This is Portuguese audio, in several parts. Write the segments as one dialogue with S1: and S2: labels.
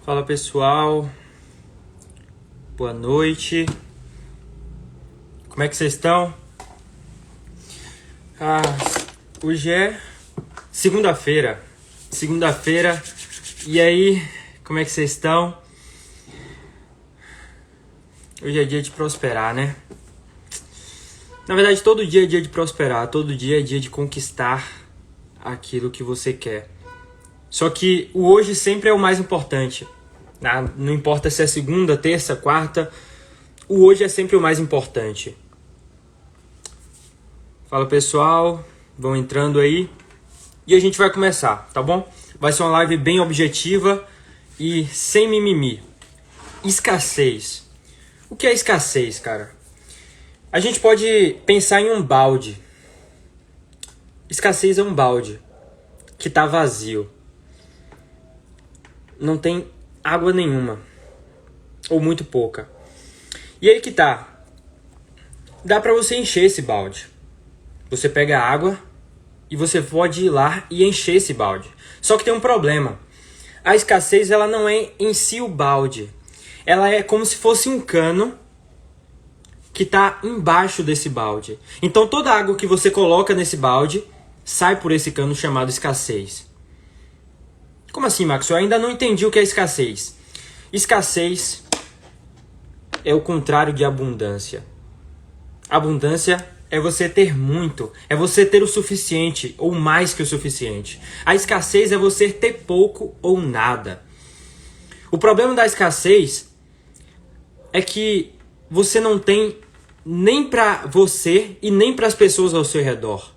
S1: Fala pessoal, boa noite, como é que vocês estão? Hoje é segunda-feira, e aí, como é que vocês estão? Hoje é dia de prosperar, né? Na verdade, todo dia é dia de prosperar, todo dia é dia de conquistar aquilo que você quer. Só que o hoje sempre é o mais importante. Não importa se é segunda, terça, quarta, o hoje é sempre o mais importante. Fala pessoal, vão entrando aí e a gente vai começar, tá bom? Vai ser uma live bem objetiva e sem mimimi. Escassez. O que é escassez, cara? A gente pode pensar em um balde. Escassez é um balde que tá vazio. Não tem água nenhuma, ou muito pouca. E aí que tá. Dá pra você encher esse balde. Você pega a água e você pode ir lá e encher esse balde. Só que tem um problema. A escassez, ela não é em si o balde. Ela é como se fosse um cano que tá embaixo desse balde. Então toda a água que você coloca nesse balde sai por esse cano chamado escassez. Como assim, Max? Eu ainda não entendi o que é escassez. Escassez é o contrário de abundância. Abundância é você ter muito, é você ter o suficiente ou mais que o suficiente. A escassez é você ter pouco ou nada. O problema da escassez é que você não tem nem para você e nem para as pessoas ao seu redor.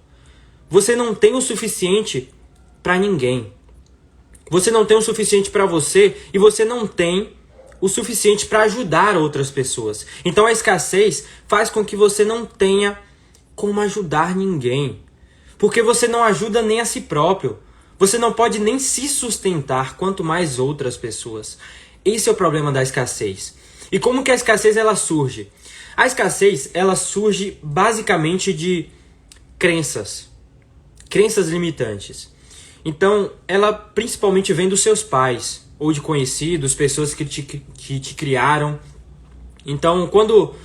S1: Você não tem o suficiente para ninguém. Você não tem o suficiente para você e você não tem o suficiente para ajudar outras pessoas. Então a escassez faz com que você não tenha como ajudar ninguém. Porque você não ajuda nem a si próprio. Você não pode nem se sustentar, quanto mais outras pessoas. Esse é o problema da escassez. E como que a escassez ela surge? A escassez ela surge basicamente de crenças. Crenças limitantes. Então, ela principalmente vem dos seus pais, ou de conhecidos, pessoas que te criaram. Então, quando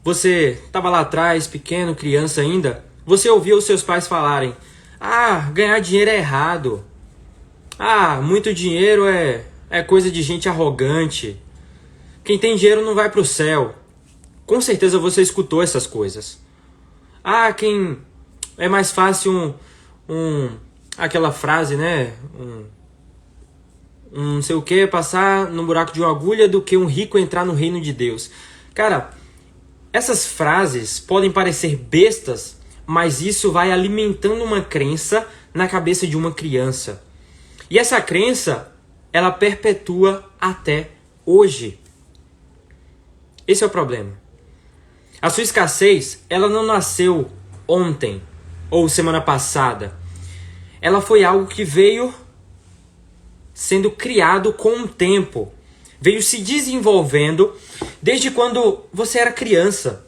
S1: você estava lá atrás, pequeno, criança ainda, você ouvia os seus pais falarem: ganhar dinheiro é errado. Muito dinheiro é coisa de gente arrogante. Quem tem dinheiro não vai para o céu. Com certeza você escutou essas coisas. Quem é mais fácil aquela frase, né? Não sei o que, passar no buraco de uma agulha do que um rico entrar no reino de Deus. Cara, essas frases podem parecer bestas, mas isso vai alimentando uma crença na cabeça de uma criança. E essa crença, ela perpetua até hoje. Esse é o problema. A sua escassez, ela não nasceu ontem ou semana passada. Ela foi algo que veio sendo criado com o tempo. Veio se desenvolvendo desde quando você era criança.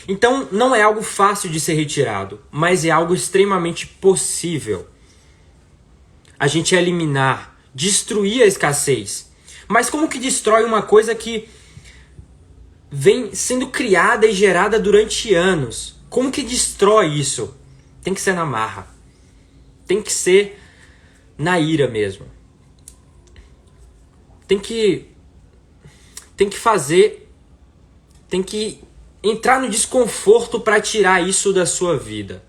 S1: Então não é algo fácil de ser retirado, mas é algo extremamente possível. A gente eliminar, destruir a escassez. Mas como que destrói uma coisa que vem sendo criada e gerada durante anos? Como que destrói isso? Tem que ser na marra. Tem que ser na ira mesmo. Tem que fazer, tem que entrar no desconforto para tirar isso da sua vida.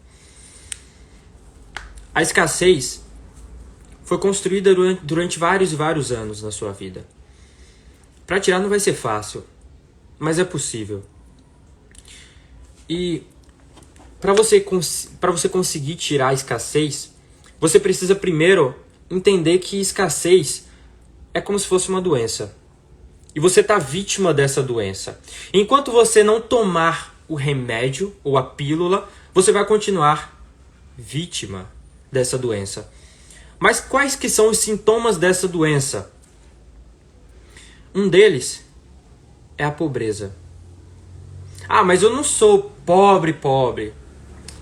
S1: A escassez foi construída durante vários e vários anos na sua vida. Para tirar não vai ser fácil, mas é possível. E para você conseguir tirar a escassez, você precisa primeiro entender que escassez é como se fosse uma doença. E você está vítima dessa doença. Enquanto você não tomar o remédio ou a pílula, você vai continuar vítima dessa doença. Mas quais que são os sintomas dessa doença? Um deles é a pobreza. Mas eu não sou pobre.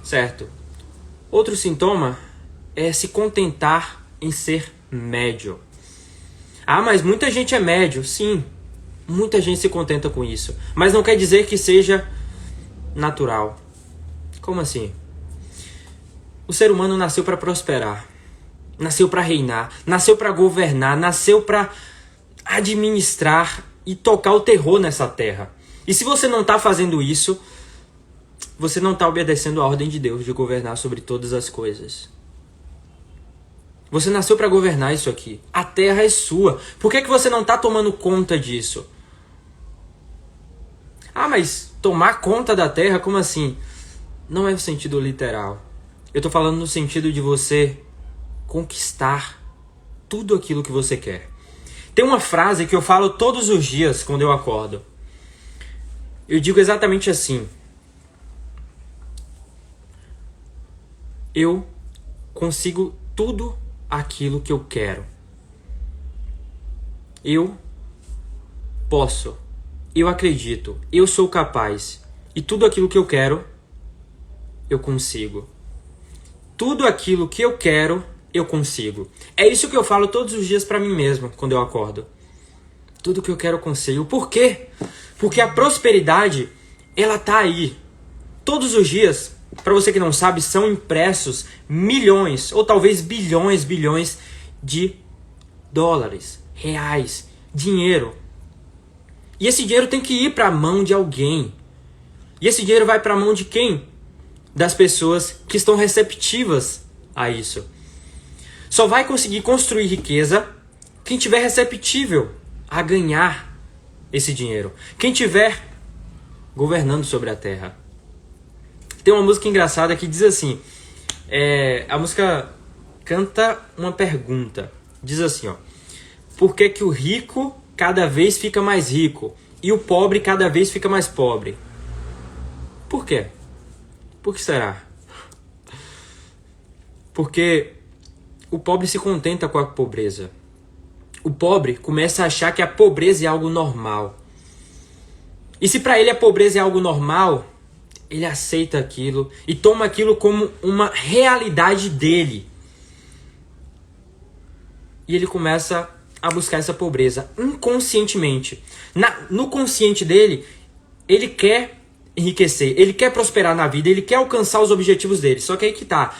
S1: Certo? Outro sintoma é se contentar em ser médio. Ah, mas muita gente é médio. Sim, muita gente se contenta com isso. Mas não quer dizer que seja natural. Como assim? O ser humano nasceu para prosperar. Nasceu para reinar. Nasceu para governar. Nasceu para administrar e tocar o terror nessa terra. E se você não está fazendo isso, você não está obedecendo a ordem de Deus de governar sobre todas as coisas. Você nasceu para governar isso aqui. A terra é sua. Por que você não está tomando conta disso? Ah, mas tomar conta da terra, como assim? Não é o sentido literal. Eu estou falando no sentido de você conquistar tudo aquilo que você quer. Tem uma frase que eu falo todos os dias quando eu acordo. Eu digo exatamente assim. Eu consigo tudo aquilo que eu quero. Eu posso. Eu acredito. Eu sou capaz. E tudo aquilo que eu quero, eu consigo. Tudo aquilo que eu quero, eu consigo. É isso que eu falo todos os dias pra mim mesmo, quando eu acordo. Tudo que eu quero, eu consigo. Por quê? Porque a prosperidade, ela tá aí. Todos os dias, pra você que não sabe, são impressos milhões, ou talvez bilhões de dólares, reais, dinheiro. E esse dinheiro tem que ir pra mão de alguém. E esse dinheiro vai pra mão de quem? Das pessoas que estão receptivas a isso. Só vai conseguir construir riqueza quem tiver receptível a ganhar esse dinheiro. Quem tiver governando sobre a terra. Tem uma música engraçada que diz assim. A música canta uma pergunta. Diz assim, ó. Por que que o rico cada vez fica mais rico e o pobre cada vez fica mais pobre? Por quê? Por que será? Porque o pobre se contenta com a pobreza. O pobre começa a achar que a pobreza é algo normal. E se para ele a pobreza é algo normal, ele aceita aquilo e toma aquilo como uma realidade dele. E ele começa a buscar essa pobreza inconscientemente. No consciente dele, ele quer enriquecer, ele quer prosperar na vida, ele quer alcançar os objetivos dele. Só que aí que tá.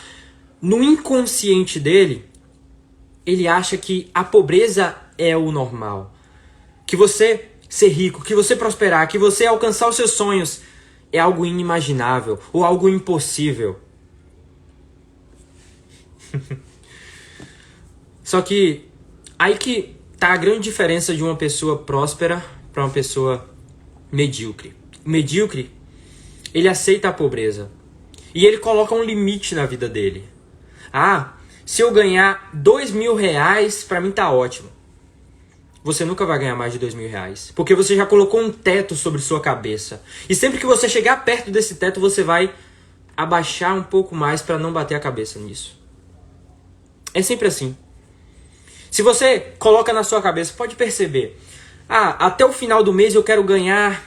S1: No inconsciente dele, ele acha que a pobreza é o normal. Que você ser rico, que você prosperar, que você alcançar os seus sonhos é algo inimaginável ou algo impossível. Só que aí que tá a grande diferença de uma pessoa próspera para uma pessoa medíocre. O medíocre, ele aceita a pobreza. E ele coloca um limite na vida dele. Ah, se eu ganhar R$2.000, para mim tá ótimo. Você nunca vai ganhar mais de R$2.000. Porque você já colocou um teto sobre sua cabeça. E sempre que você chegar perto desse teto, você vai abaixar um pouco mais para não bater a cabeça nisso. É sempre assim. Se você coloca na sua cabeça, pode perceber. Ah, até o final do mês eu quero ganhar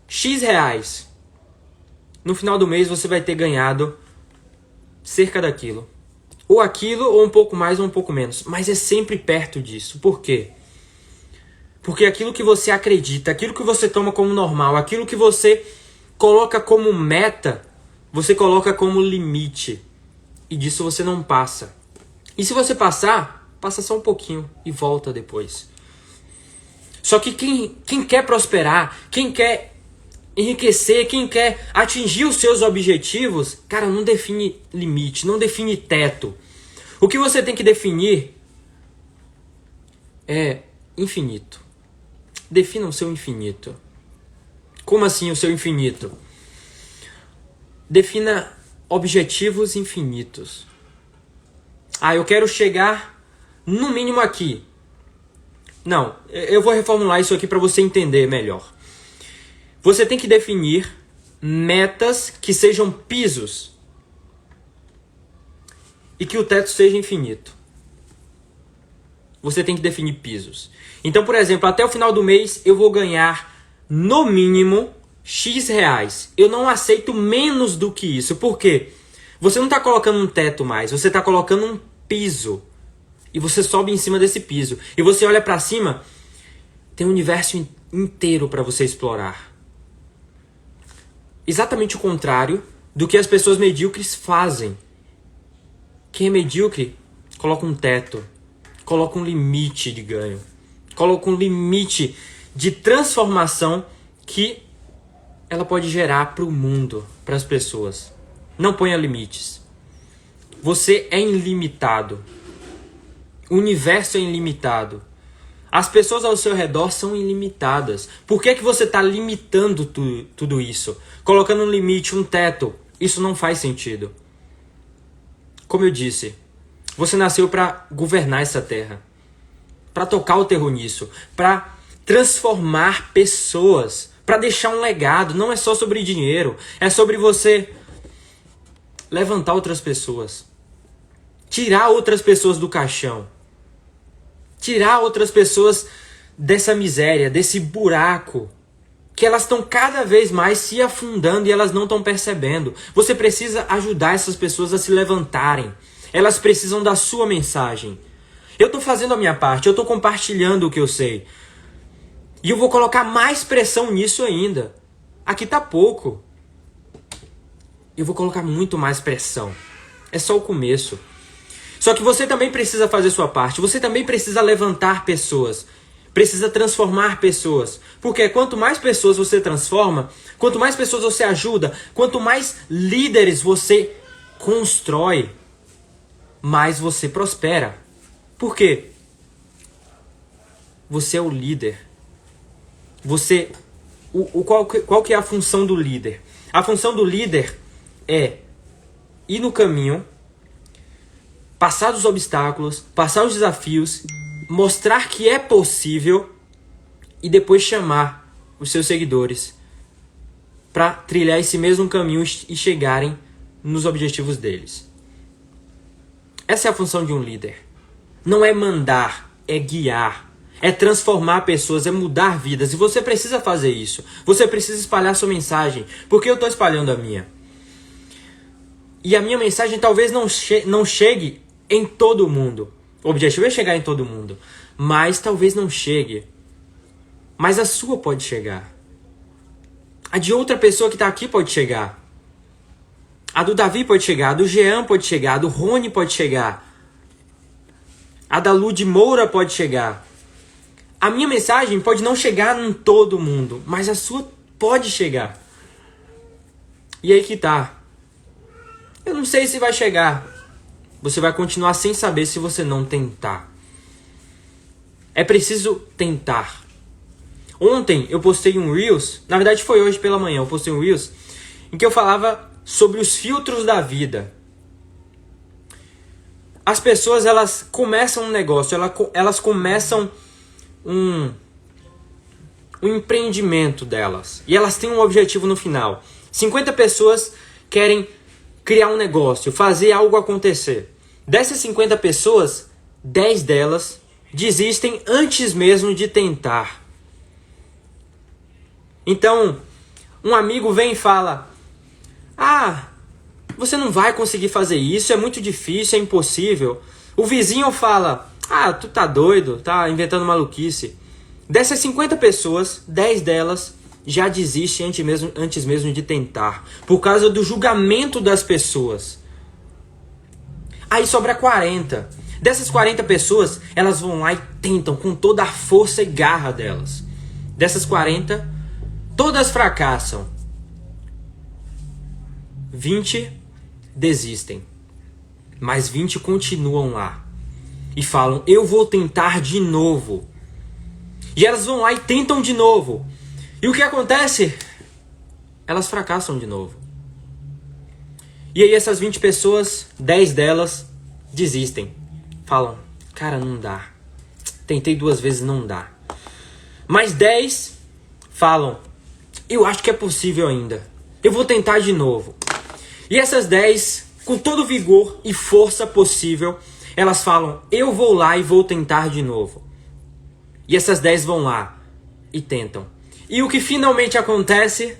S1: X reais. No final do mês você vai ter ganhado cerca daquilo. Ou aquilo, ou um pouco mais, ou um pouco menos. Mas é sempre perto disso. Por quê? Porque aquilo que você acredita, aquilo que você toma como normal, aquilo que você coloca como meta, você coloca como limite. E disso você não passa. E se você passar, passa só um pouquinho e volta depois. Só que quem quer prosperar, quem quer enriquecer, quem quer atingir os seus objetivos, cara, não define limite, não define teto. O que você tem que definir é infinito. Defina o seu infinito. Como assim o seu infinito? Defina objetivos infinitos. Ah, eu quero chegar no mínimo aqui. Não, eu vou reformular isso aqui para você entender melhor. Você tem que definir metas que sejam pisos e que o teto seja infinito. Você tem que definir pisos. Então, por exemplo, até o final do mês eu vou ganhar no mínimo X reais. Eu não aceito menos do que isso. Por quê? Você não está colocando um teto mais, você está colocando um piso. E você sobe em cima desse piso. E você olha para cima, tem um universo inteiro para você explorar. Exatamente o contrário do que as pessoas medíocres fazem. Quem é medíocre coloca um teto, coloca um limite de ganho, coloca um limite de transformação que ela pode gerar para o mundo, para as pessoas. Não ponha limites. Você é ilimitado. O universo é ilimitado. As pessoas ao seu redor são ilimitadas. Por que você está limitando tudo isso? Colocando um limite, um teto. Isso não faz sentido. Como eu disse, você nasceu para governar essa terra. Para tocar o terror nisso. Para transformar pessoas. Para deixar um legado. Não é só sobre dinheiro. É sobre você levantar outras pessoas. Tirar outras pessoas do caixão. Tirar outras pessoas dessa miséria, desse buraco. Que elas estão cada vez mais se afundando e elas não estão percebendo. Você precisa ajudar essas pessoas a se levantarem. Elas precisam da sua mensagem. Eu estou fazendo a minha parte, eu estou compartilhando o que eu sei. E eu vou colocar mais pressão nisso ainda. Aqui está pouco. Eu vou colocar muito mais pressão. É só o começo. Só que você também precisa fazer sua parte. Você também precisa levantar pessoas. Precisa transformar pessoas. Porque quanto mais pessoas você transforma, quanto mais pessoas você ajuda, quanto mais líderes você constrói, mais você prospera. Por quê? Você é o líder. Qual que é a função do líder? A função do líder é ir no caminho, passar dos obstáculos, passar os desafios, mostrar que é possível e depois chamar os seus seguidores para trilhar esse mesmo caminho e chegarem nos objetivos deles. Essa é a função de um líder. Não é mandar, é guiar, é transformar pessoas, é mudar vidas. E você precisa fazer isso. Você precisa espalhar sua mensagem, porque eu estou espalhando a minha. E a minha mensagem talvez não chegue em todo mundo. O objetivo é chegar em todo mundo. Mas talvez não chegue. Mas a sua pode chegar. A de outra pessoa que está aqui pode chegar. A do Davi pode chegar. A do Jean pode chegar. A do Rony pode chegar. A da Lud Moura pode chegar. A minha mensagem pode não chegar em todo mundo. Mas a sua pode chegar. E aí que tá. Eu não sei se vai chegar. Você vai continuar sem saber se você não tentar. É preciso tentar. Ontem eu postei um Reels, na verdade foi hoje pela manhã, eu postei um Reels em que eu falava sobre os filtros da vida. As pessoas, elas começam um negócio, elas começam um empreendimento delas. E elas têm um objetivo no final. 50 pessoas querem criar um negócio, fazer algo acontecer. Dessas 50 pessoas, 10 delas desistem antes mesmo de tentar. Então, um amigo vem e fala: você não vai conseguir fazer isso, é muito difícil, é impossível. O vizinho fala: tu tá doido, tá inventando maluquice. Dessas 50 pessoas, 10 delas já desistem antes mesmo de tentar, por causa do julgamento das pessoas. Aí sobra 40. Dessas 40 pessoas, elas vão lá e tentam com toda a força e garra delas. Dessas 40, todas fracassam. 20 desistem. Mas 20 continuam lá. E falam: eu vou tentar de novo. E elas vão lá e tentam de novo. E o que acontece? Elas fracassam de novo. E aí essas 20 pessoas, 10 delas desistem. Falam: cara, não dá. Tentei 2 vezes, não dá. Mais 10 falam: eu acho que é possível ainda. Eu vou tentar de novo. E essas 10, com todo o vigor e força possível, elas falam: eu vou lá e vou tentar de novo. E essas 10 vão lá e tentam. E o que finalmente acontece?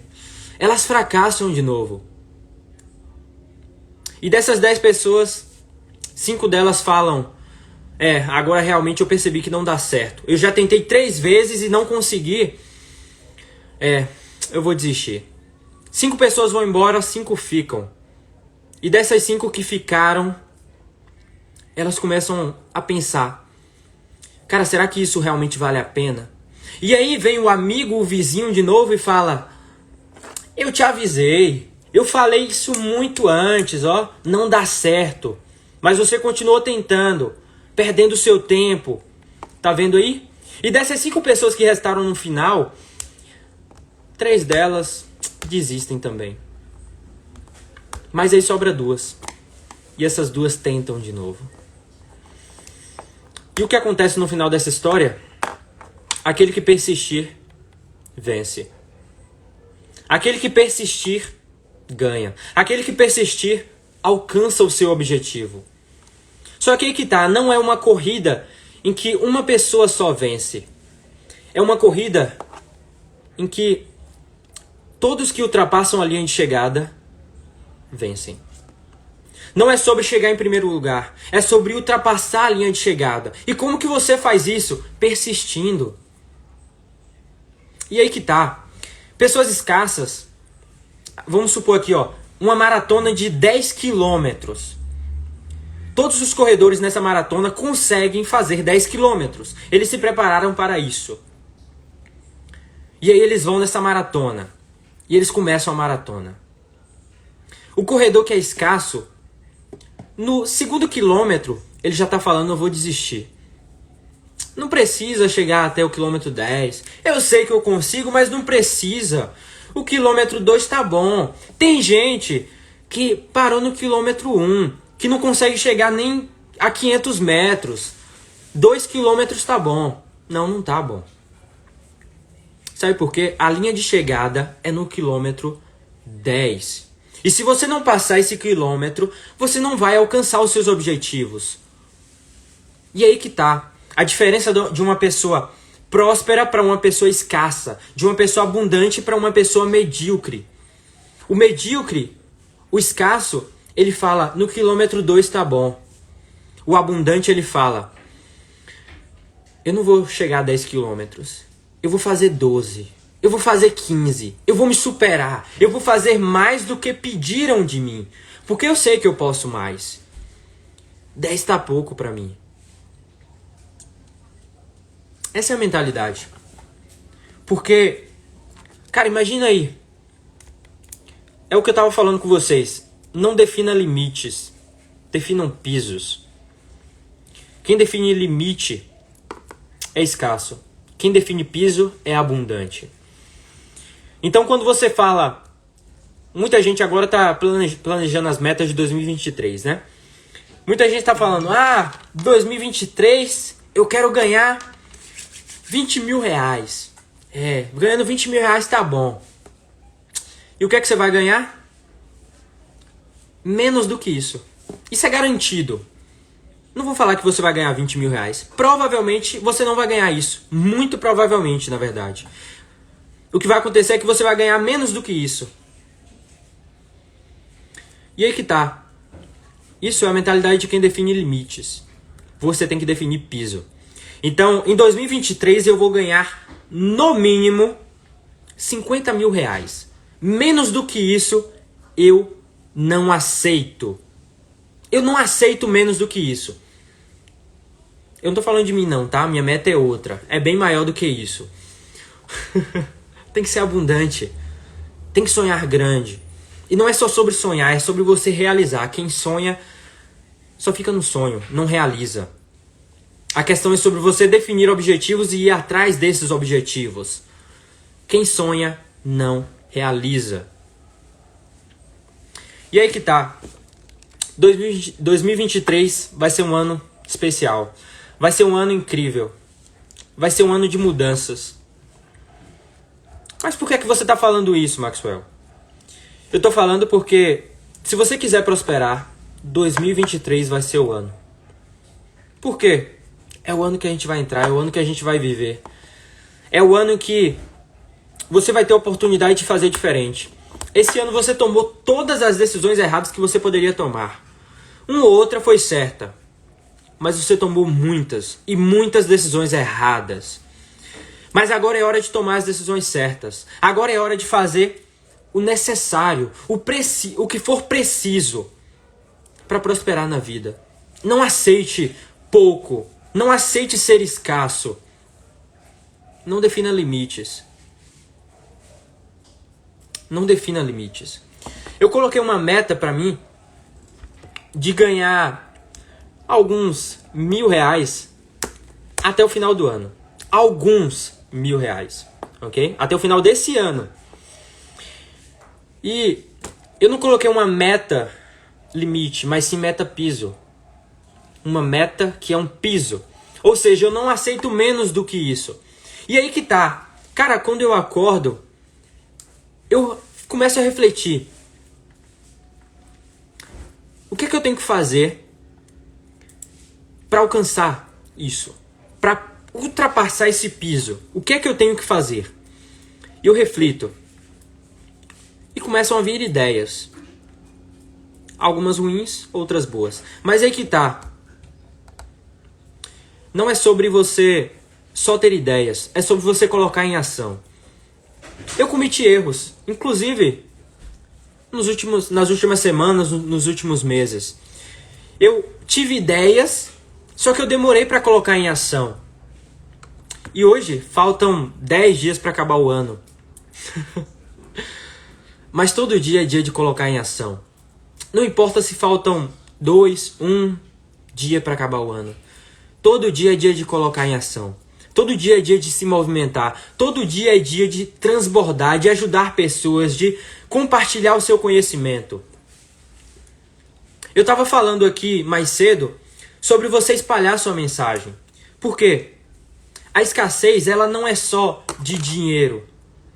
S1: Elas fracassam de novo. E dessas 10 pessoas, 5 delas falam: agora realmente eu percebi que não dá certo. Eu já tentei 3 vezes e não consegui. Eu vou desistir. 5 pessoas vão embora, 5 ficam. E dessas 5 que ficaram, elas começam a pensar: cara, será que isso realmente vale a pena? E aí vem o amigo, o vizinho de novo e fala: eu te avisei, eu falei isso muito antes, ó, não dá certo. Mas você continuou tentando, perdendo seu tempo. Tá vendo aí? E dessas 5 pessoas que restaram no final, 3 delas desistem também. Mas aí sobra 2. E essas 2 tentam de novo. E o que acontece no final dessa história? Aquele que persistir, vence. Aquele que persistir, ganha. Aquele que persistir, alcança o seu objetivo. Só que aí que tá, não é uma corrida em que uma pessoa só vence. É uma corrida em que todos que ultrapassam a linha de chegada vencem. Não é sobre chegar em primeiro lugar, é sobre ultrapassar a linha de chegada. E como que você faz isso? Persistindo. E aí que tá. Pessoas escassas, vamos supor aqui, ó, uma maratona de 10 quilômetros. Todos os corredores nessa maratona conseguem fazer 10 quilômetros. Eles se prepararam para isso. E aí eles vão nessa maratona. E eles começam a maratona. O corredor que é escasso, no 2º quilômetro, ele já está falando: eu vou desistir. Não precisa chegar até o quilômetro 10. Eu sei que eu consigo, mas não precisa. O quilômetro 2 tá bom. Tem gente que parou no quilômetro 1, que não consegue chegar nem a 500 metros. 2 quilômetros tá bom. Não tá bom. Sabe por quê? A linha de chegada é no quilômetro 10. E se você não passar esse quilômetro, você não vai alcançar os seus objetivos. E aí que tá. A diferença de uma pessoa próspera para uma pessoa escassa. De uma pessoa abundante para uma pessoa medíocre. O medíocre, o escasso, ele fala: no quilômetro 2 tá bom. O abundante, ele fala: eu não vou chegar a 10 quilômetros. Eu vou fazer 12. Eu vou fazer 15. Eu vou me superar. Eu vou fazer mais do que pediram de mim. Porque eu sei que eu posso mais. 10 tá pouco pra mim. Essa é a mentalidade. Porque, cara, imagina aí. É o que eu tava falando com vocês. Não defina limites. Definam pisos. Quem define limite é escasso. Quem define piso é abundante. Então, quando você fala... Muita gente agora está planejando as metas de 2023, né? Muita gente está falando: 2023 eu quero ganhar 20 mil reais. Ganhando 20 mil reais tá bom. E o que é que você vai ganhar? Menos do que isso. Isso é garantido. Não vou falar que você vai ganhar 20 mil reais. Provavelmente você não vai ganhar isso. Muito provavelmente, na verdade. O que vai acontecer é que você vai ganhar menos do que isso. E aí que tá. Isso é a mentalidade de quem define limites. Você tem que definir piso. Então, em 2023 eu vou ganhar, no mínimo, 50 mil reais. Menos do que isso, eu não aceito. Eu não aceito menos do que isso. Eu não tô falando de mim não, tá? Minha meta é outra. É bem maior do que isso. Tem que ser abundante. Tem que sonhar grande. E não é só sobre sonhar, é sobre você realizar. Quem sonha só fica no sonho, não realiza. A questão é sobre você definir objetivos e ir atrás desses objetivos. Quem sonha não realiza. E aí que tá. 2023 vai ser um ano especial. Vai ser um ano incrível. Vai ser um ano de mudanças. Mas por que você está falando isso, Maxwell? Eu estou falando porque, se você quiser prosperar, 2023 vai ser o ano. Por quê? É o ano que a gente vai entrar, é o ano que a gente vai viver. É o ano que você vai ter a oportunidade de fazer diferente. Esse ano você tomou todas as decisões erradas que você poderia tomar. Uma ou outra foi certa. mas você tomou muitas e muitas decisões erradas. Mas agora é hora de tomar as decisões certas. Agora é hora de fazer o necessário, o que for preciso para prosperar na vida. Não aceite pouco, não aceite ser escasso. Não defina limites. Não defina limites. Eu coloquei uma meta para mim de ganhar alguns R$1.000 até o final do ano. Alguns R$1.000, ok? Até o final desse ano. E eu não coloquei uma meta limite, mas sim meta piso. Uma meta que é um piso. Ou seja, eu não aceito menos do que isso. E aí que tá. Cara, quando eu acordo, eu começo a refletir. O que é que eu tenho que fazer para alcançar isso? Para ultrapassar esse piso? O que é que eu tenho que fazer? Eu reflito. E começam a vir ideias. Algumas ruins, outras boas. Mas aí que tá. Não é sobre você só ter ideias. É sobre você colocar em ação. Eu cometi erros. Inclusive, nas últimas semanas, nos últimos meses. Eu tive ideias, só que eu demorei para colocar em ação. E hoje, faltam 10 dias para acabar o ano. Mas todo dia é dia de colocar em ação. Não importa se faltam 2, 1 dia para acabar o ano. Todo dia é dia de colocar em ação. Todo dia é dia de se movimentar. Todo dia é dia de transbordar, de ajudar pessoas, de compartilhar o seu conhecimento. Eu estava falando aqui mais cedo sobre você espalhar sua mensagem. Por quê? A escassez, ela não é só de dinheiro.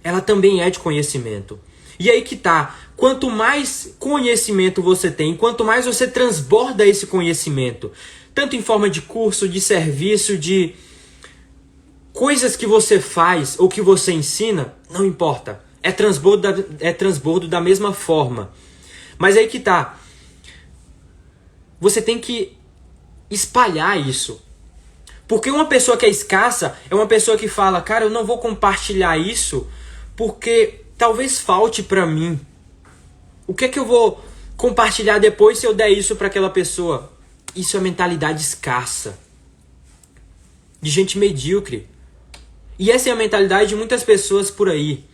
S1: Ela também é de conhecimento. E aí que tá. Quanto mais conhecimento você tem, quanto mais você transborda esse conhecimento, tanto em forma de curso, de serviço, de coisas que você faz ou que você ensina, não importa. É transbordo da mesma forma. Mas aí que tá. Você tem que espalhar isso. Porque uma pessoa que é escassa é uma pessoa que fala, cara, eu não vou compartilhar isso porque talvez falte pra mim. O que é que eu vou compartilhar depois se eu der isso pra aquela pessoa? Isso é mentalidade escassa. De gente medíocre. E essa é a mentalidade de muitas pessoas por aí.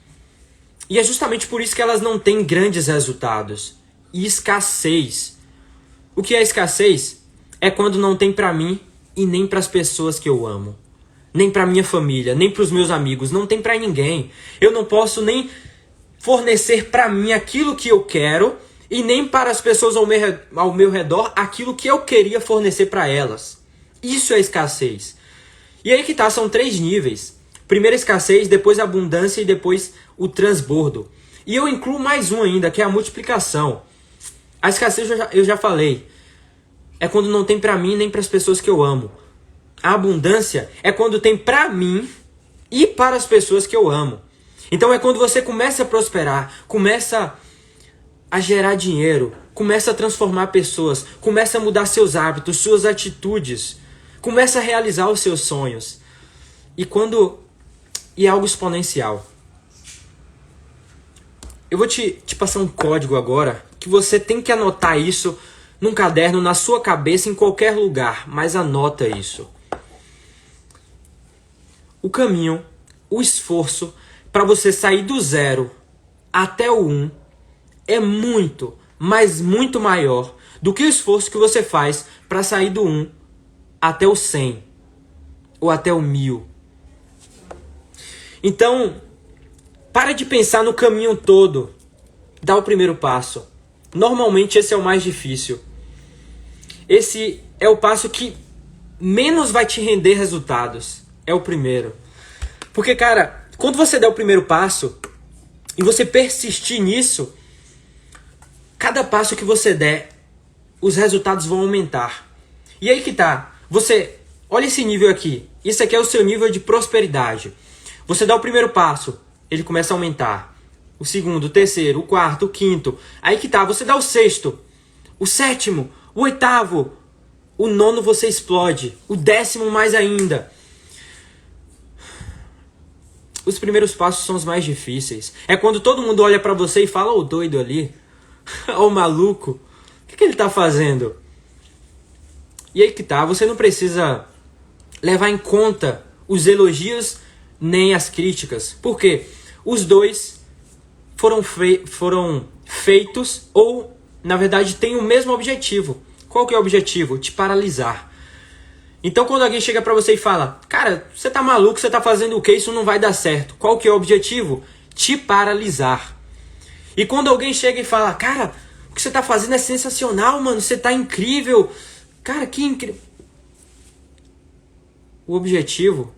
S1: E é justamente por isso que elas não têm grandes resultados. E escassez. O que é escassez? É quando não tem pra mim e nem pras pessoas que eu amo. Nem pra minha família, nem pros meus amigos. Não tem pra ninguém. Eu não posso nem fornecer pra mim aquilo que eu quero e nem para as pessoas ao meu redor aquilo que eu queria fornecer pra elas. Isso é escassez. E aí que tá, são 3 níveis. Primeiro escassez, depois abundância e depois o transbordo. E eu incluo mais um ainda, que é a multiplicação. A escassez eu já falei. É quando não tem pra mim nem para as pessoas que eu amo. A abundância é quando tem pra mim e para as pessoas que eu amo. Então é quando você começa a prosperar, começa a gerar dinheiro, começa a transformar pessoas, começa a mudar seus hábitos, suas atitudes, começa a realizar os seus sonhos. E é algo exponencial. Eu vou te passar um código agora, que você tem que anotar isso num caderno, na sua cabeça, em qualquer lugar, mas anota isso. O caminho, o esforço para você sair do 0 até o 1 é muito, mas muito maior do que o esforço que você faz para sair do 1 até o 100 ou até o 1000. Então, para de pensar no caminho todo. Dá o primeiro passo. Normalmente esse é o mais difícil. Esse é o passo que menos vai te render resultados. É o primeiro. Porque, cara, quando você der o primeiro passo e você persistir nisso, cada passo que você der, os resultados vão aumentar. E aí que tá. Olha esse nível aqui. Isso aqui é o seu nível de prosperidade. Você dá o primeiro passo, ele começa a aumentar. O segundo, o terceiro, o quarto, o quinto. Aí que tá, você dá o sexto, o sétimo, o oitavo, o 9º você explode, o 10º mais ainda. Os primeiros passos são os mais difíceis. É quando todo mundo olha pra você e fala, ô doido ali, ô maluco, o que ele tá fazendo? E aí que tá, você não precisa levar em conta os elogios nem as críticas. Por quê? Os dois foram feitos ou, na verdade, têm o mesmo objetivo. Qual que é o objetivo? Te paralisar. Então, quando alguém chega pra você e fala, cara, você tá maluco, você tá fazendo o quê? Isso não vai dar certo. Qual que é o objetivo? Te paralisar. E quando alguém chega e fala, cara, o que você tá fazendo é sensacional, mano, você tá incrível. Cara, que incrível. O objetivo,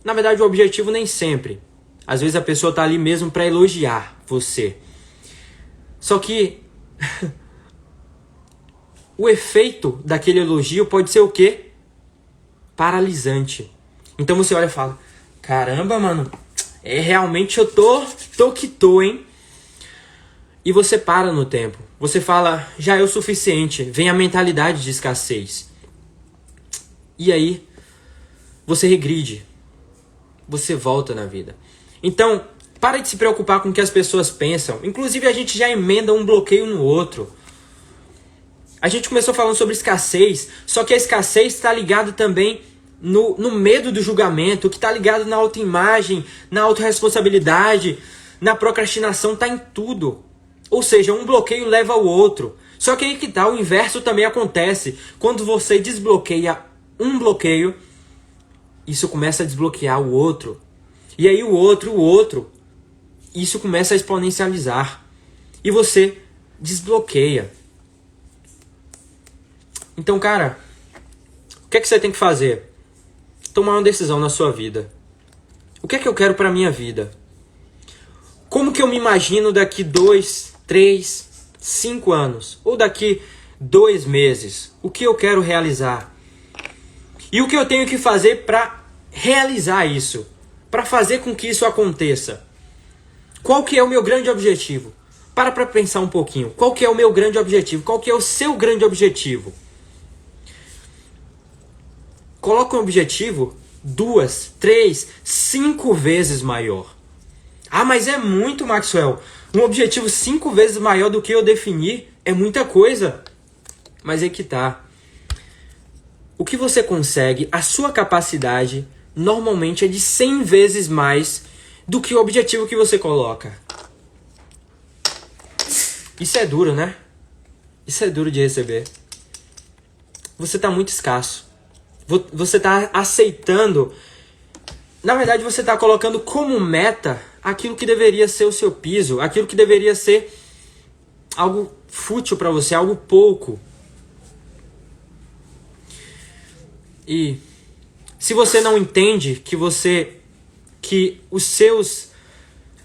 S1: na verdade, o objetivo nem sempre. Às vezes a pessoa tá ali mesmo pra elogiar você. Só que o efeito daquele elogio pode ser o quê? Paralisante. Então você olha e fala, caramba, mano, realmente eu tô que tô, hein? E você para no tempo. Você fala, já é o suficiente. Vem a mentalidade de escassez. E aí, você regride. Você volta na vida. Então, para de se preocupar com o que as pessoas pensam. Inclusive, a gente já emenda um bloqueio no outro. A gente começou falando sobre escassez, só que a escassez está ligada também no medo do julgamento, que está ligado na autoimagem, na autorresponsabilidade, na procrastinação, está em tudo. Ou seja, um bloqueio leva ao outro. Só que aí que tá, o inverso também acontece. Quando você desbloqueia um bloqueio, isso começa a desbloquear o outro. E aí o outro, isso começa a exponencializar. E você desbloqueia. Então, cara, o que é que você tem que fazer? Tomar uma decisão na sua vida. O que é que eu quero pra minha vida? Como que eu me imagino daqui 2, 3, 5 anos? Ou daqui 2 meses? O que eu quero realizar? E o que eu tenho que fazer para realizar isso? Para fazer com que isso aconteça? Qual que é o meu grande objetivo? Para pensar um pouquinho. Qual que é o meu grande objetivo? Qual que é o seu grande objetivo? Coloca um objetivo 2, 3, 5 vezes maior. Ah, mas é muito, Maxwell. Um objetivo 5 vezes maior do que eu definir é muita coisa. Mas é que tá. O que você consegue, a sua capacidade, normalmente é de 100 vezes mais do que o objetivo que você coloca. Isso é duro, né? Isso é duro de receber. Você tá muito escasso. Você tá aceitando. Na verdade, você tá colocando como meta aquilo que deveria ser o seu piso, aquilo que deveria ser algo fútil para você, algo pouco. E se você não entende que os seus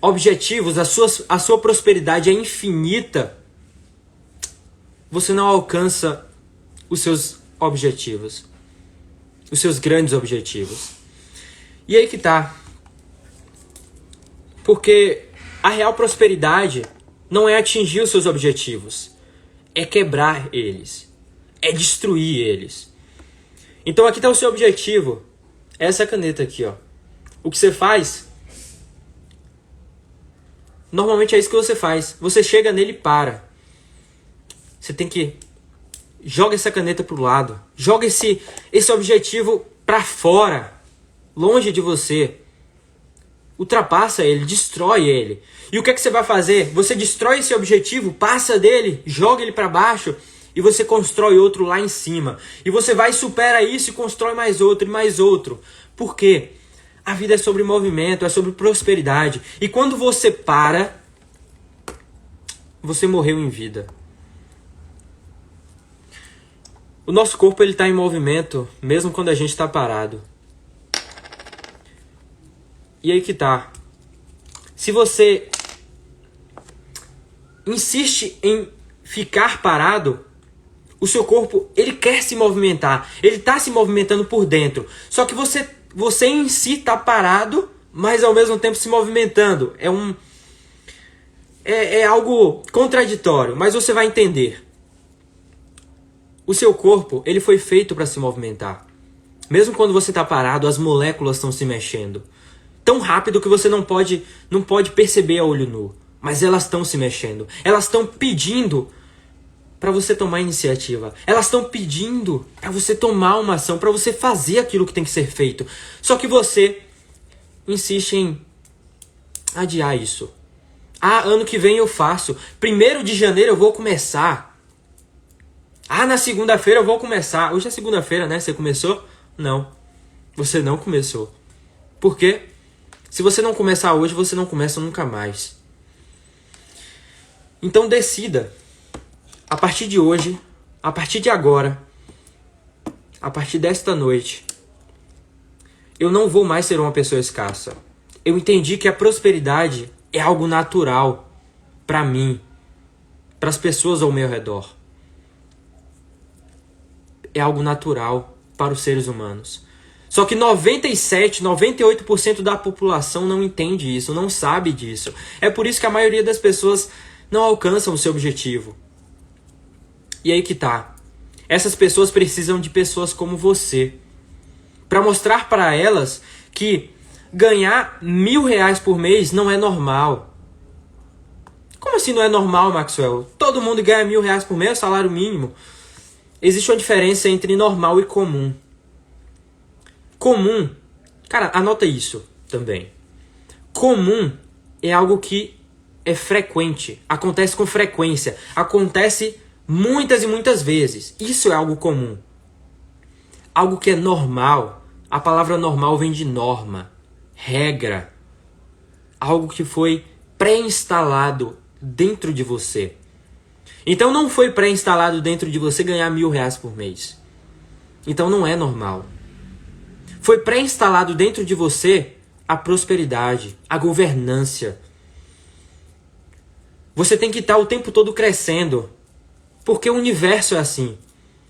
S1: objetivos, a sua prosperidade é infinita, você não alcança os seus objetivos, os seus grandes objetivos. E aí que tá. Porque a real prosperidade não é atingir os seus objetivos, é quebrar eles, é destruir eles. Então aqui está o seu objetivo, essa caneta aqui, ó. O que você faz, normalmente é isso que você faz. Você chega nele e para. Você tem que joga essa caneta pro lado, joga esse objetivo para fora, longe de você. Ultrapassa ele, destrói ele. E o que é que você vai fazer? Você destrói esse objetivo, passa dele, joga ele para baixo e você constrói outro lá em cima. E você vai e supera isso e constrói mais outro e mais outro. Por quê? A vida é sobre movimento, é sobre prosperidade. E quando você para, você morreu em vida. O nosso corpo ele está em movimento, mesmo quando a gente está parado. E aí que tá. Se você insiste em ficar parado, o seu corpo, ele quer se movimentar. Ele está se movimentando por dentro. Só que você em si está parado, mas ao mesmo tempo se movimentando. É algo contraditório, mas você vai entender. O seu corpo, ele foi feito para se movimentar. Mesmo quando você está parado, as moléculas estão se mexendo. Tão rápido que você não pode perceber a olho nu. Mas elas estão se mexendo. Elas estão pedindo para você tomar iniciativa. Elas estão pedindo para você tomar uma ação, para você fazer aquilo que tem que ser feito. Só que você insiste em adiar isso. Ano que vem eu faço. 1º de janeiro eu vou começar. Na segunda-feira eu vou começar. Hoje é segunda-feira, né? Você começou? Não. Você não começou. Por quê? Se você não começar hoje, você não começa nunca mais. Então decida. A partir de hoje, a partir de agora, a partir desta noite, eu não vou mais ser uma pessoa escassa. Eu entendi que a prosperidade é algo natural para mim, para as pessoas ao meu redor. É algo natural para os seres humanos. Só que 98% da população não entende isso, não sabe disso. É por isso que a maioria das pessoas não alcançam o seu objetivo. E aí que tá. Essas pessoas precisam de pessoas como você. Para mostrar para elas que ganhar R$1.000 por mês não é normal. Como assim não é normal, Maxwell? Todo mundo ganha R$1.000 por mês, é salário mínimo. Existe uma diferença entre normal e comum. Comum, cara, anota isso também. Comum é algo que é frequente, acontece com frequência, acontece muitas e muitas vezes. Isso é algo comum. Algo que é normal, a palavra normal vem de norma, regra. Algo que foi pré-instalado dentro de você. Então não foi pré-instalado dentro de você ganhar R$1.000 por mês. Então não é normal. Foi pré-instalado dentro de você a prosperidade, a governância. Você tem que estar o tempo todo crescendo. Porque o universo é assim.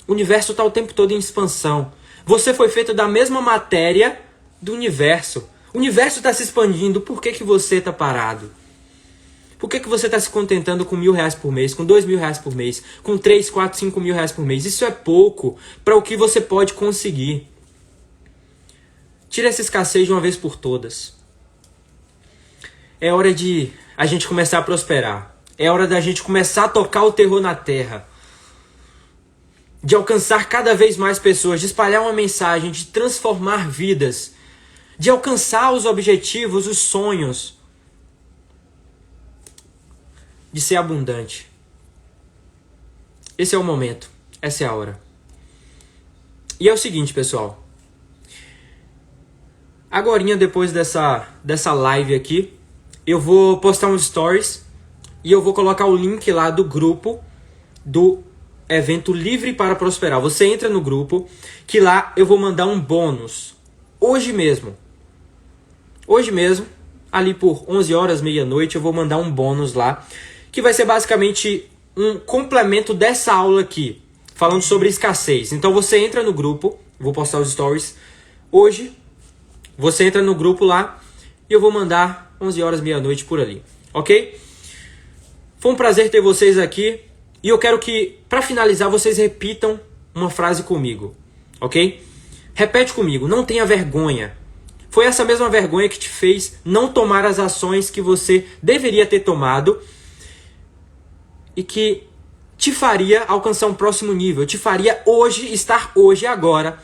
S1: O universo está o tempo todo em expansão. Você foi feito da mesma matéria do universo. O universo está se expandindo. Por que você está parado? Por que você está se contentando com R$1.000 por mês, com R$2.000 por mês, com 3, 4, 5 mil reais por mês? Isso é pouco para o que você pode conseguir. Tira essa escassez de uma vez por todas. É hora de a gente começar a prosperar. É hora da gente começar a tocar o terror na terra. De alcançar cada vez mais pessoas, de espalhar uma mensagem, de transformar vidas. De alcançar os objetivos, os sonhos. De ser abundante. Esse é o momento. Essa é a hora. E é o seguinte, pessoal. Agorinha, depois dessa live aqui, eu vou postar uns stories e eu vou colocar o link lá do grupo do evento Livre para Prosperar. Você entra no grupo, que lá eu vou mandar um bônus. Hoje mesmo. Hoje mesmo, ali por 11 horas, meia-noite, eu vou mandar um bônus lá, que vai ser basicamente um complemento dessa aula aqui, falando sobre escassez. Então você entra no grupo, vou postar os stories hoje. Você entra no grupo lá e eu vou mandar 11 horas, meia-noite por ali, ok? Foi um prazer ter vocês aqui e eu quero que, para finalizar, vocês repitam uma frase comigo, ok? Repete comigo, não tenha vergonha. Foi essa mesma vergonha que te fez não tomar as ações que você deveria ter tomado e que te faria alcançar um próximo nível, te faria hoje, estar hoje, agora,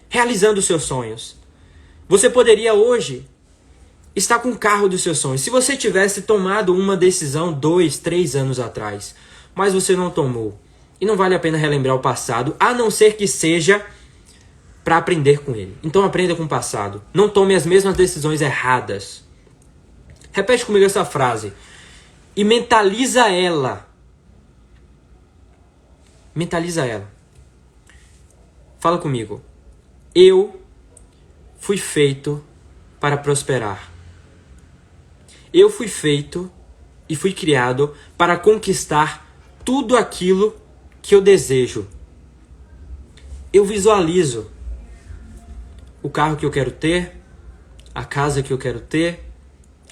S1: realizando os seus sonhos. Você poderia hoje estar com o carro dos seus sonhos. Se você tivesse tomado uma decisão 2, 3 anos atrás, mas você não tomou. E não vale a pena relembrar o passado, a não ser que seja para aprender com ele. Então aprenda com o passado. Não tome as mesmas decisões erradas. Repete comigo essa frase. E mentaliza ela. Mentaliza ela. Fala comigo. Eu fui feito para prosperar. Eu fui feito e fui criado para conquistar tudo aquilo que eu desejo. Eu visualizo o carro que eu quero ter, a casa que eu quero ter,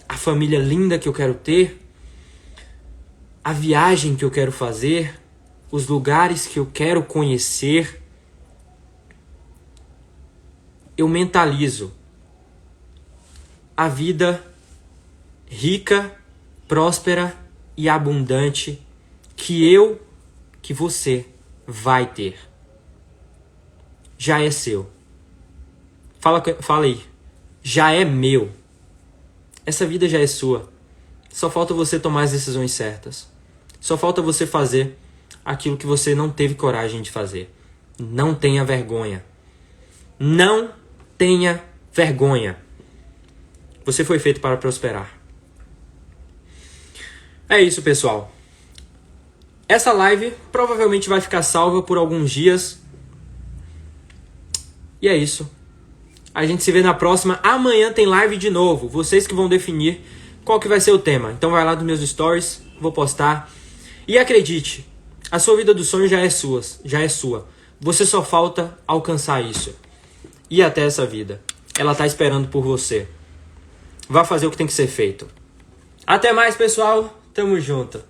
S1: a família linda que eu quero ter, a viagem que eu quero fazer, os lugares que eu quero conhecer, eu mentalizo a vida rica, próspera e abundante que você vai ter. Já é seu. Fala aí. Já é meu. Essa vida já é sua. Só falta você tomar as decisões certas. Só falta você fazer aquilo que você não teve coragem de fazer. Não tenha vergonha. Não tenha vergonha. Você foi feito para prosperar. É isso, pessoal. Essa live provavelmente vai ficar salva por alguns dias. E é isso. A gente se vê na próxima. Amanhã tem live de novo. Vocês que vão definir qual que vai ser o tema. Então vai lá nos meus stories, vou postar. E acredite, a sua vida dos sonhos já é sua. Você só falta alcançar isso. E até essa vida. Ela está esperando por você. Vá fazer o que tem que ser feito. Até mais, pessoal. Tamo junto.